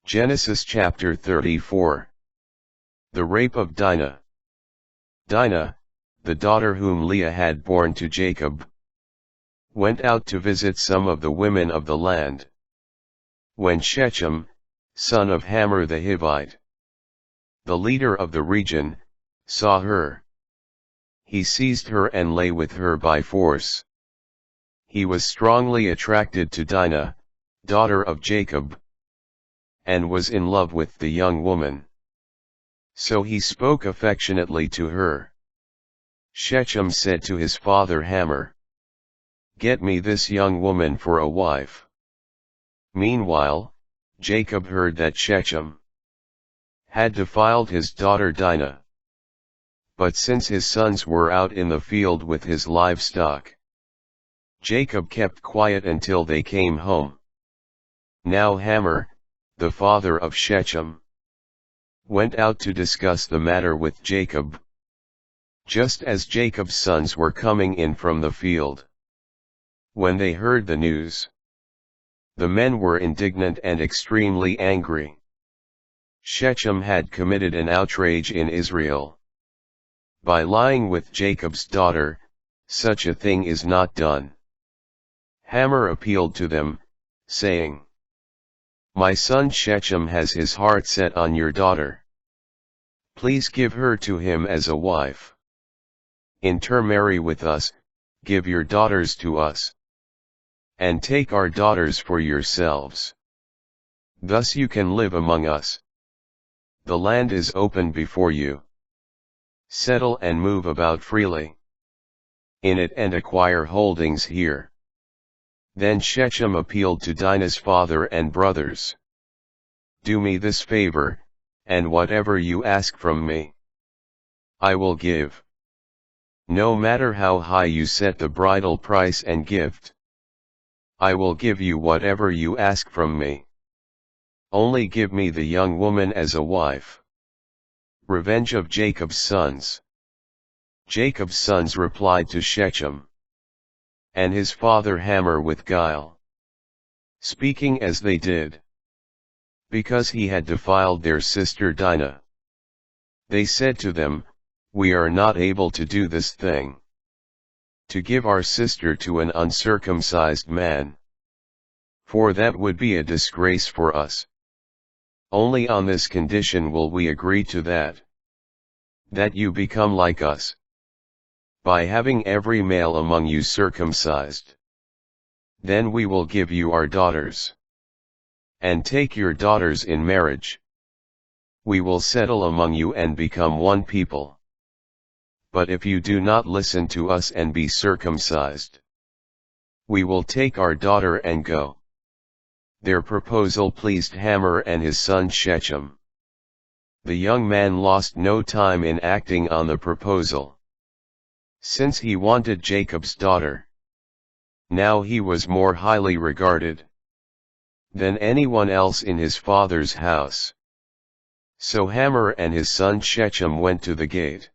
Genesis chapter 34. The rape of Dinah. Dinah, the daughter whom Leah had borne to Jacob, went out to visit some of the women of the land. When Shechem, son of Hamor the Hivite, the leader of the region, saw her, he seized her and lay with her by force. He was strongly attracted to Dinah, daughter of Jacob, and was in love with the young woman. So he spoke affectionately to her. Shechem said to his father Hamor, "Get me this young woman for a wife." Meanwhile, Jacob heard that Shechem had defiled his daughter Dinah. But since his sons were out in the field with his livestock, Jacob kept quiet until they came home. Now Hamor, the father of Shechem, went out to discuss the matter with Jacob. Just as Jacob's sons were coming in from the field, when they heard the news, the men were indignant and extremely angry. Shechem had committed an outrage in Israel. By lying with Jacob's daughter, such a thing is not done. Hamor appealed to them, saying, "My son Shechem has his heart set on your daughter. Please give her to him as a wife. Intermarry with us, give your daughters to us, and take our daughters for yourselves. Thus you can live among us. The land is open before you. Settle and move about freely in it and acquire holdings here." Then Shechem appealed to Dinah's father and brothers. "Do me this favor, and whatever you ask from me, I will give. No matter how high you set the bridal price and gift, I will give you whatever you ask from me. Only give me the young woman as a wife." Revenge of Jacob's sons. Jacob's sons replied to Shechem and his father Hamor with guile, speaking as they did, because he had defiled their sister Dinah. They said to them, "We are not able to do this thing, to give our sister to an uncircumcised man, for that would be a disgrace for us. Only on this condition will we agree to that you become like us, by having every male among you circumcised. Then we will give you our daughters, and take your daughters in marriage. We will settle among you and become one people. But if you do not listen to us and be circumcised, we will take our daughter and go." Their proposal pleased Hamor and his son Shechem. The young man lost no time in acting on the proposal, since he wanted Jacob's daughter. Now he was more highly regarded than anyone else in his father's house. So Hamor and his son Shechem went to the gate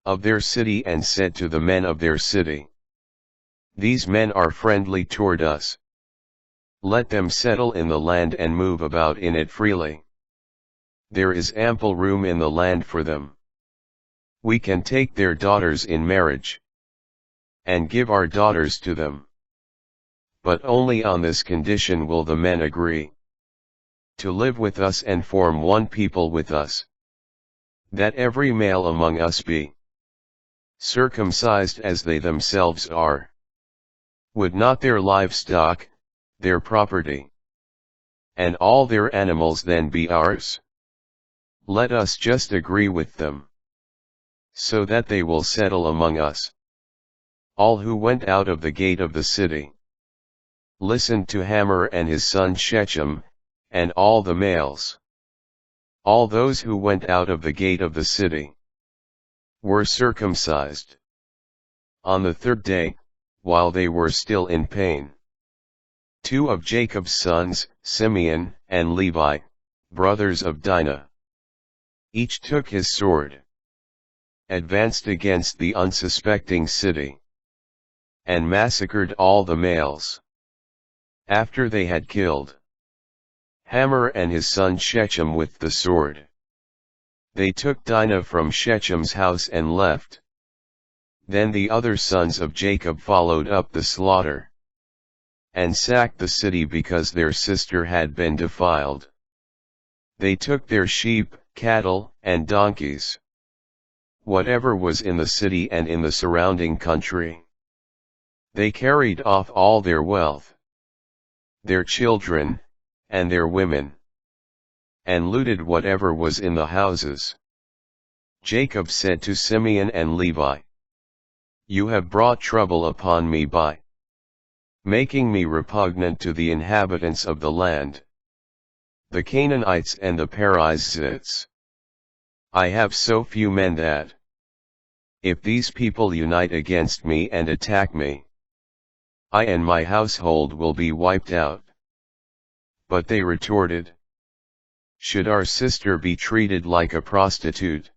of their city and said to the men of their city, "These men are friendly toward us. Let them settle in the land and move about in it freely. There is ample room in the land for them. We can take their daughters in marriage, and give our daughters to them. But only on this condition will the men agree to live with us and form one people with us, that every male among us be circumcised as they themselves are. Would not their livestock, their property, and all their animals then be ours? Let us just agree with them, so that they will settle among us." All who went out of the gate of the city listened to Hamor and his son Shechem, and all the males. All those who went out of the gate of the city were circumcised. On the third day, while they were still in pain, two of Jacob's sons, Simeon and Levi, brothers of Dinah, each took his sword, advanced against the unsuspecting city, and massacred all the males. After they had killed Hamor and his son Shechem with the sword. They took Dinah from Shechem's house and left. Then the other sons of Jacob followed up the slaughter, and sacked the city because their sister had been defiled. They took their sheep, cattle, and donkeys, whatever was in the city and in the surrounding country. They carried off all their wealth, their children, and their women, and looted whatever was in the houses. Jacob said to Simeon and Levi, "You have brought trouble upon me by making me repugnant to the inhabitants of the land, the Canaanites and the Perizzites. I have so few men that, if these people unite against me and attack me, I and my household will be wiped out." But they retorted, "Should our sister be treated like a prostitute?